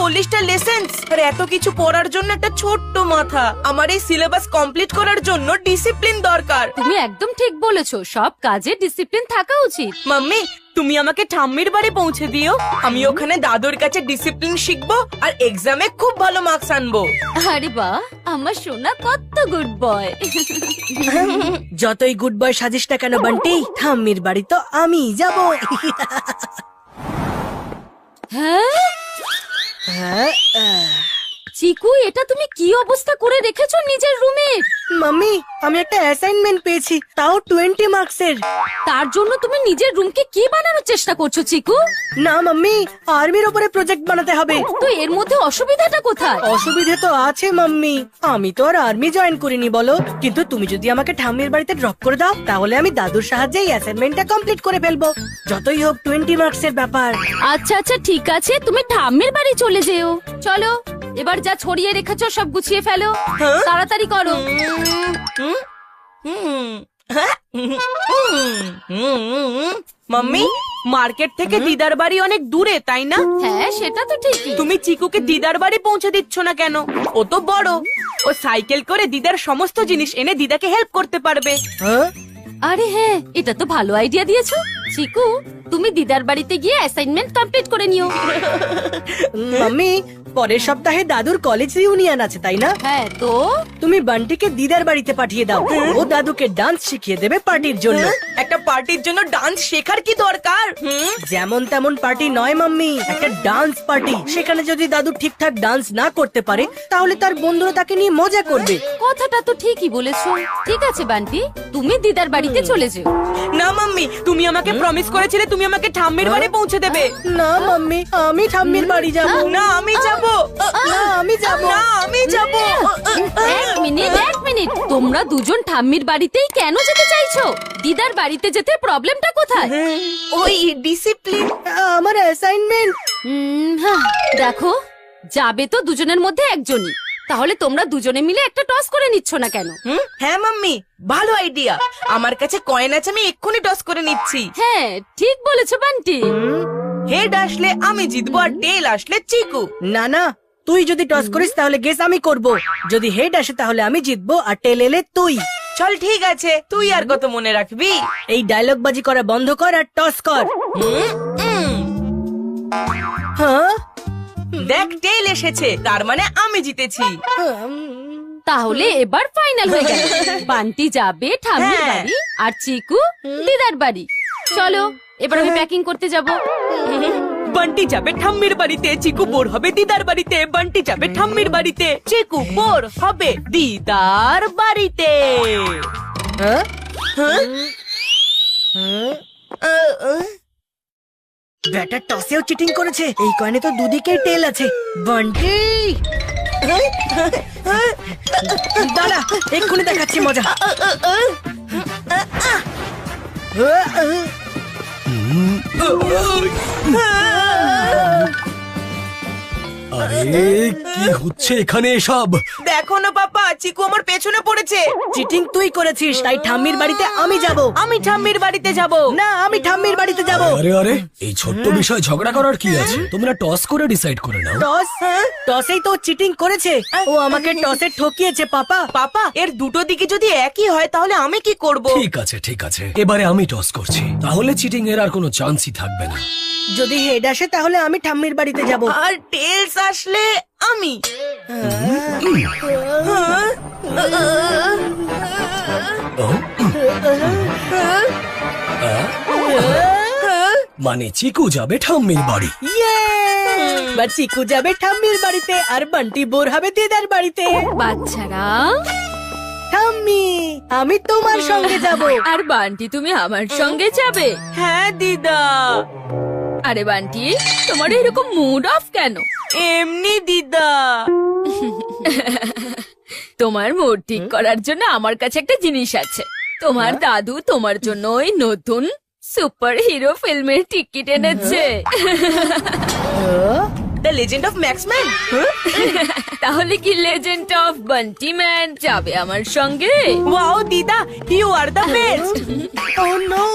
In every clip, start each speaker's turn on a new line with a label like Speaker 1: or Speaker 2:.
Speaker 1: 40টা lessons আর এত কিছু পড়ার জন্য একটা ছোট্ট মাথা। আমার এই সিলেবাস কমপ্লিট করার জন্য ডিসিপ্লিন দরকার।
Speaker 2: তুমি একদম ঠিক বলেছো, সব কাজে ডিসিপ্লিন থাকা উচিত।
Speaker 1: মাম্মি, তুমি আমাকে ঠাম্মির বাড়ি পৌঁছে দিও। আমি ওখানে দাদুর কাছে ডিসিপ্লিন শিখবো আর এক্সামে খুব ভালো মার্কস আনবো।
Speaker 2: আরে বাহ, আমার সোনা কত গুড বয়।
Speaker 3: যতই গুড বয় সাজিস না কেন বান্টি, ঠাম্মির বাড়ি তো আমি যাব।
Speaker 2: হ্যাঁ চিকু, এটা তুমি কি অবস্থা করে রেখেছো নিজের রুমের?
Speaker 3: মাম্মি, আমি একটা অ্যাসাইনমেন্ট পেয়েছি, তাও 20 মার্কসের।
Speaker 2: তার জন্য তুমি নিজের রুমকে কি বানানোর চেষ্টা করছো চিকু?
Speaker 3: না মাম্মি, আর্মির উপরে প্রজেক্ট বানাতে হবে।
Speaker 2: তো এর মধ্যে অসুবিধাটা কোথায়?
Speaker 3: অসুবিধে তো আছে মাম্মি, আমি তো আর আর্মি জয়েন করিনি বলো। কিন্তু তুমি যদি আমাকে ঠাম্মির বাড়িতে ড্রপ করে দাও, তাহলে আমি দাদুর সাহায্যে এই অ্যাসাইনমেন্টটা কমপ্লিট করে ফেলবো। যতই হোক 20 মার্কসের ব্যাপার।
Speaker 2: আচ্ছা আচ্ছা ঠিক আছে, তুমি ঠাম্মির বাড়ি চলে যেও। চলো, এবার যা ছড়িয়ে রেখেছো সব গুছিয়ে ফেলো, তাড়াতাড়ি করো।
Speaker 1: মাম্মি, মার্কেট থেকে দিদার বাড়ি অনেক দূরে, তাই না?
Speaker 2: হ্যাঁ সেটা তো ঠিকই।
Speaker 1: তুমি চিকুকে দিদার বাড়ি পৌঁছে দিচ্ছ না কেন? ও তো বড়, ও সাইকেল করে দিদার সমস্ত জিনিস এনে দিদাকে হেল্প করতে পারবে।
Speaker 3: হ্যাঁ,
Speaker 2: আরে হ্যাঁ, এটা তো ভালো আইডিয়া দিয়েছো। চিকু, তুমি দিদার বাড়িতে গিয়ে অ্যাসাইনমেন্ট কমপ্লিট করে নিও।
Speaker 3: মাম্মি, পরের সপ্তাহে দাদুর কলেজ রিউনিয়ন আছে, তাই না?
Speaker 2: হ্যাঁ তো
Speaker 3: তুমি বান্টিকে দিদার বাড়িতে পাঠিয়ে দাও, ও দাদুকে ডান্স শিখিয়ে দেবে পার্টির জন্য।
Speaker 1: একটা পার্টির জন্য ডান্স শেখার কি দরকার?
Speaker 3: যেমন তেমন পার্টি নয় মাম্মি, একটা ডান্স পার্টি। সেখানে যদি দাদু ঠিকঠাক ডান্স না করতে পারে, তাহলে তার বন্ধুরা তাকে নিয়ে মজা করবে।
Speaker 2: কথাটা তো ঠিকই বলেছো। ঠিক আছে বান্টি, তুমি দিদার বাড়িতে চলে যেও।
Speaker 1: না মাম্মি, তুমি আমাকে প্রমিস করেছিলে তুমি আমাকে ঠাম্মির বাড়ি পৌঁছে দেবে।
Speaker 3: না মাম্মি, আমি ঠাম্মির বাড়ি যাব।
Speaker 1: না আমি যাব।
Speaker 3: না আমি যাব।
Speaker 1: না আমি যাব।
Speaker 2: এক মিনিট, তোমরা দুজন ঠাম্মির বাড়িতেই কেন যেতে চাইছো? দিদার বাড়িতে যেতে প্রবলেমটা কোথায়?
Speaker 1: ওই ডিসিপ্লিন।
Speaker 3: আমার অ্যাসাইনমেন্ট।
Speaker 2: দেখো, যাবে তো দুজনের মধ্যে একজনই, তাহলে তোমরা দুজনে মিলে একটা টস করে নিচ্ছ না কেন?
Speaker 1: হ্যাঁ মাম্মি, ভালো আইডিয়া। আমার কাছে কয়েন আছে, আমি এক্ষুনি টস করে নিচ্ছি।
Speaker 2: হ্যাঁ ঠিক বলেছো বান্টি।
Speaker 1: হেড আসলে আমি জিতবো আর টেল আসলে চিকু।
Speaker 3: না না, তুই যদি টস করিস তাহলে গেস আমি করব। যদি হেড আসে তাহলে আমি জিতবো আর টেল এলে তুই।
Speaker 1: চল ঠিক আছে, তুই আর কত মনে রাখবি।
Speaker 3: এই ডায়লগ বাজি করা বন্ধ কর আর টস কর। হ্যাঁ,
Speaker 1: দেখ টেল এসেছে, তার মানে আমি জিতেছি।
Speaker 2: তাহলে এবার ফাইনাল হয়ে গেল, বান্টি যাবে ঠাম্মির
Speaker 1: হ্যাঁ।
Speaker 2: বাড়ি আর চিকু দিদার বাড়ি। চলো, এবার আমি প্যাকিং করতে যাব।
Speaker 1: বান্টি যাবে ঠাম্মির বাড়িতে, চিকু বোর হবে দিদার বাড়িতে। বান্টি যাবে ঠাম্মির বাড়িতে, চিকু বোর হবে দিদার বাড়িতে।
Speaker 3: হ্যাঁ? ব্যাটার টসেও চিটিং করেছে। এই কয়েনে তো দুদিকেই টেল আছে। বান্টি দাঁড়া, এক্ষুনি দেখাচ্ছি মজা।
Speaker 4: আরে কি হচ্ছে এখানে এসব?
Speaker 1: দেখো না পাপা, চিকু আমার পেছনে পড়েছে।
Speaker 3: চিটিং তুই করেছিস, তাই ঠাম্মির বাড়িতে আমি যাব।
Speaker 1: আমি ঠাম্মির বাড়িতে যাব।
Speaker 3: না, আমি ঠাম্মির বাড়িতে যাব।
Speaker 4: আরে আরে, এই ছোট্ট বিষয় ঝগড়া করার কি আছে? তোমরা টস করে ডিসাইড করে নাও।
Speaker 3: টস? টসেই তো চিটিং করেছে। ও আমাকে টসে ঠকিয়েছে পাপা।
Speaker 1: পাপা, এর দুটো দিকে যদি একই হয় তাহলে আমি কি করব?
Speaker 4: ঠিক আছে ঠিক আছে, এবারে আমি টস করছি, তাহলে চিটিং এর আর কোনো চান্সই থাকবে না।
Speaker 3: যদি হেড আসে তাহলে আমি ঠাম্মির বাড়িতে যাব।
Speaker 1: আর টেলস আসলে আমি।
Speaker 4: মানে চিকু যাবে ঠাম্মির বাড়ি।
Speaker 3: এবার চিকু যাবে ঠাম্মির বাড়িতে আর বান্টি বোর হবে দিদার বাড়িতে।
Speaker 2: বাচ্চারা,
Speaker 3: ঠাম্মি, আমি তোমার সঙ্গে যাব।
Speaker 2: আর বান্টি তুমি আমার সঙ্গে যাবে?
Speaker 1: হ্যাঁ দিদা।
Speaker 2: আরে বান্টি, তোমার এরকম মুড অফ কেন?
Speaker 1: এমনি দিদা।
Speaker 2: তোমার মুড ঠিক করার জন্য আমার কাছে একটা জিনিস আছে। তোমার দাদু তোমার জন্য ওই নতুন সুপার হিরো ফিল্মের টিকিট এনেছে।
Speaker 1: The legend of Maxman.
Speaker 2: তাহলে কি লেজেন্ড অফ বান্টি ম্যান যাবে আমার সঙ্গে?
Speaker 1: ওয়াও দিদা, you are the best.
Speaker 3: Oh no,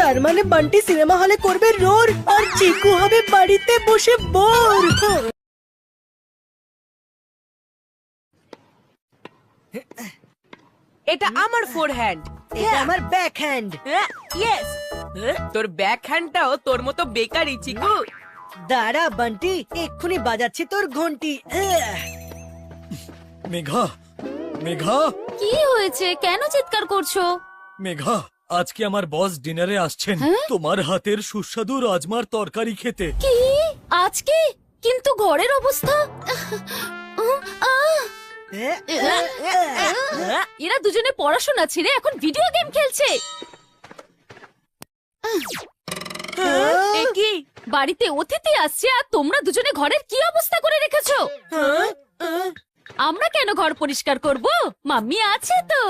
Speaker 3: তার মানে বান্টি সিনেমা হলে করবে রোর আর চিকু হবে বাড়িতে বসে বোর।
Speaker 1: এটা আমার ফোর হ্যান্ড।
Speaker 3: এটা আমার ব্যাক হ্যান্ড।
Speaker 1: ইয়েস, তোর ব্যাক হ্যান্ডটাও তোর মতো বেকারি চিকু।
Speaker 3: দাঁড়া বান্টি, এক্ষুনি বাজাচ্ছি তোর ঘন্টি।
Speaker 4: মেঘা, মেঘা,
Speaker 2: কি হয়েছে? কেন চিৎকার করছো?
Speaker 4: মেঘা, আজকে আমার বস ডিনারে আসছেন তোমার হাতের সুস্বাদু রাজমার তরকারি খেতে।
Speaker 2: কি আজকে? কিন্তু ঘরের অবস্থা। এরা দুজনে পড়াশোনা ছেড়ে এখন ভিডিও গেম খেলছে।
Speaker 1: এ কি?
Speaker 2: বাড়িতে অতিথি আসছে আর তোমরা দুজনে ঘরের কি অবস্থা করে রেখেছো? আমরা কেন ঘর পরিষ্কার করব? মাম্মি আছে তো,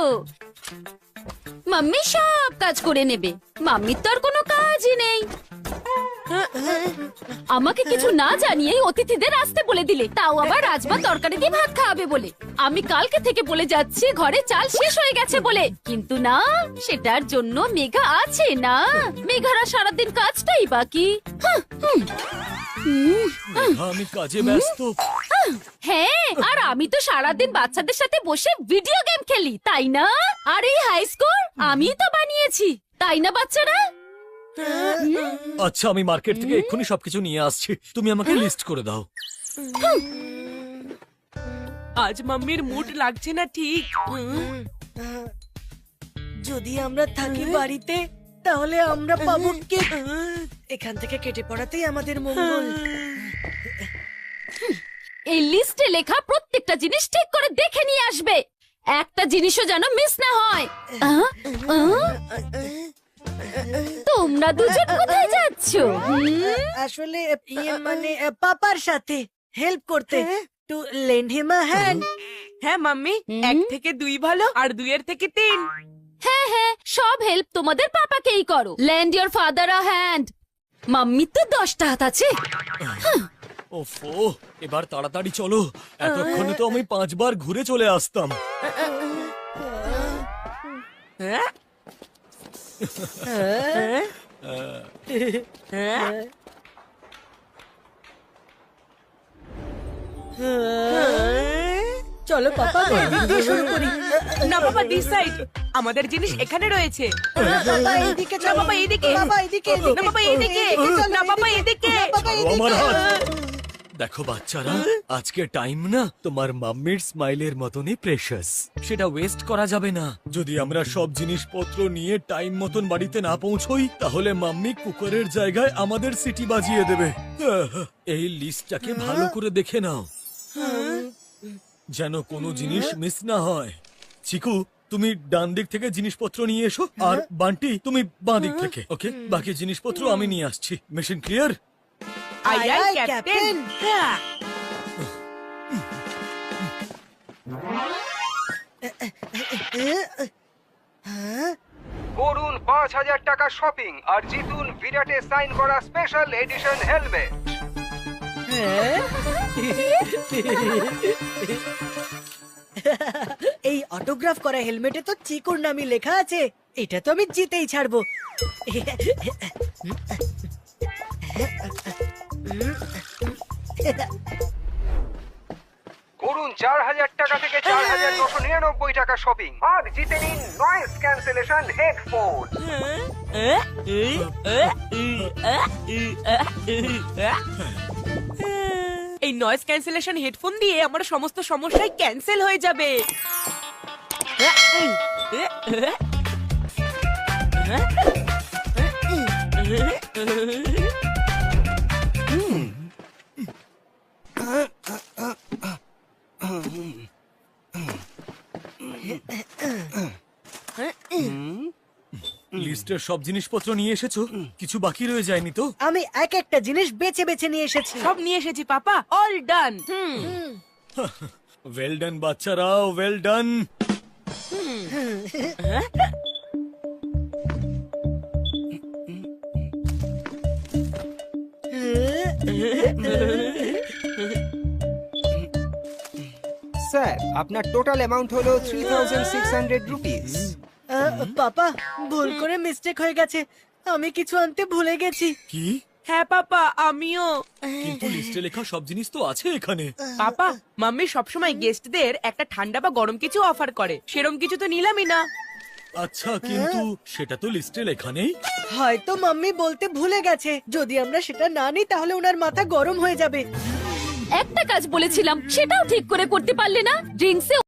Speaker 2: মাম্মি সব কাজ করে নেবে। মাম্মির তো আর কোনো কাজই নেই। আমাকে কিছু না জানিয়েই অতিথিদের আসতে বলে দিলে, তাও আবার রাজমা তরকারি দিয়ে ভাত খাওয়াবে বলে। আমি কালকে থেকে বলে যাচ্ছি ঘরে চাল শেষ হয়ে গেছে বলে, কিন্তু না, সেটার জন্য মেঘা আছে না। মেঘারা সারাদিন কাজটাই বাকি।
Speaker 4: মেঘা, আমি কাজে ব্যস্ত।
Speaker 2: হ্যাঁ, আর আমি তো সারাদিন বাচ্চাদের সাথে বসে ভিডিও গেম খেলি, তাই না? আর এই হাই স্কোর আমি তো বানিয়েছি, তাই না বাচ্চারা?
Speaker 4: আচ্ছা, আমি মার্কেট থেকে এক্ষুনি সবকিছু নিয়ে আসছি, তুমি আমাকে লিস্ট করে দাও।
Speaker 1: আজ মাম্মির মুড লাগছে না ঠিক।
Speaker 3: যদি আমরা থাকি বাড়িতে তাহলে আমরা পাবো কি? এখান থেকে কেটে পড়াতেই আমাদের মঙ্গল।
Speaker 2: এই লিস্টে লেখা প্রত্যেকটা জিনিস ঠিক করে দেখে নিয়ে আসবে, একটা জিনিসও যেন মিস না হয়। তোমরা দুজন কোথায় যাচ্ছ?
Speaker 3: আসলে মানে পাপার সাথে হেল্প করতে, to lend him a hand.
Speaker 1: হ্যাঁ মাম্মি, 1 থেকে 2 ভালো আর 2 এর থেকে 3।
Speaker 2: হ্যাঁ হ্যাঁ, সব হেল্প তোমাদের পাপাকেই করো। Land your father a hand. Mummy তো 10টা হাত আছে।
Speaker 4: ওফো, এবার তাড়াতাড়ি চলো, এতক্ষণে তো আমি 5 বার ঘুরে চলে আসতাম।
Speaker 1: হ্যাঁ? হ্যাঁ?
Speaker 3: চলো পাপা, এদিক দিয়ে শুরু করি।
Speaker 1: না বাবা, দিস সাইড। আমাদের জিনিস এখানে রয়েছে।
Speaker 3: বাবা এইদিকে
Speaker 1: না
Speaker 3: চলো।
Speaker 1: বাবা, এইদিকে।
Speaker 3: বাবা এইদিকে,
Speaker 1: না বাবা, এইদিকে।
Speaker 3: চলো,
Speaker 1: না বাবা, এদিকে।
Speaker 3: বাবা
Speaker 4: ছাড়ো
Speaker 3: এইদিকে।
Speaker 4: আমার হাত। দেখো বাচ্চারা, আজকে টাইম না তোমার মাম্মির স্মাইলের মতনই প্রেশাস, সেটা ওয়েস্ট করা যাবে না। যদি আমরা সব জিনিসপত্র নিয়ে টাইম মতন বাড়িতে না পৌঁছই, তাহলে মাম্মি কুকারের জায়গায় আমাদের সিটি বাজিয়ে দেবে। এই লিস্টটাকে ভালো করে দেখে নাও, যেন কোনো জিনিস মিস না হয়। চিকু, তুমি ডান দিক থেকে জিনিসপত্র নিয়ে এসো, আর বান্টি তুমি বাঁ দিক থেকে। ওকে, বাকি জিনিসপত্র আমি নিয়ে আসছি। Mission clear?
Speaker 1: I
Speaker 3: I,
Speaker 1: I
Speaker 3: I,
Speaker 1: captain. হ্যাঁ।
Speaker 5: করুন 5,000 টাকা শপিং আর জিতুন বিরাটে সাইন করা স্পেশাল এডিশন হেলমেট।
Speaker 3: এই অটোগ্রাফ করা হেলমেটে তো চিকুর নামই লেখা আছে। এটা তো আমি জিতেই ছাড়বো।
Speaker 5: করুন 4,000 টাকা থেকে 4,999 টাকা শপিং আর জিতে নিন নয়েজ ক্যান্সেলেশন হেডফোন।
Speaker 1: এই নয়েজ ক্যান্সেলেশন হেডফোন দিয়ে আমার সমস্ত সমস্যাই ক্যান্সেল হয়ে যাবে।
Speaker 4: লিস্টের সব জিনিসপত্র নিয়ে এসেছো? কিছু বাকি রয়ে যায়নি তো?
Speaker 3: আমি এক একটা জিনিস বেছে বেছে নিয়ে এসেছি।
Speaker 1: সব নিয়ে এসেছি পাপা, অল ডান।
Speaker 4: ওয়েল ডান বাচ্চারা, ওয়েল ডান।
Speaker 6: স্যার, আপনার টোটাল অ্যামাউন্ট হলো 3,600 রুপিস।
Speaker 3: পাপা, ভুল করে মিস্টেক হয়ে গেছে, আমি কিছু আনতে ভুলে গেছি।
Speaker 4: কি?
Speaker 1: হ্যাঁ পাপা আমিও।
Speaker 4: কিন্তু লিস্টে লেখা সব জিনিস তো আছে এখানে।
Speaker 1: পাপা মাম্মি সবসময় গেস্টদের একটা ঠান্ডা বা গরম কিছু অফার করে, সেরম কিছু তো নিলামই না।
Speaker 4: আচ্ছা কিন্তু সেটা তো লিস্টে লেখা নেই।
Speaker 3: হয়তো মাম্মি বলতে ভুলে গেছে, যদি আমরা সেটা না নিই তাহলে ওনার মাথা গরম হয়ে যাবে।
Speaker 2: একটা কাজ বলেছিলাম সেটাও ঠিক করে করতে পারলে না। ড্রিঙ্কসে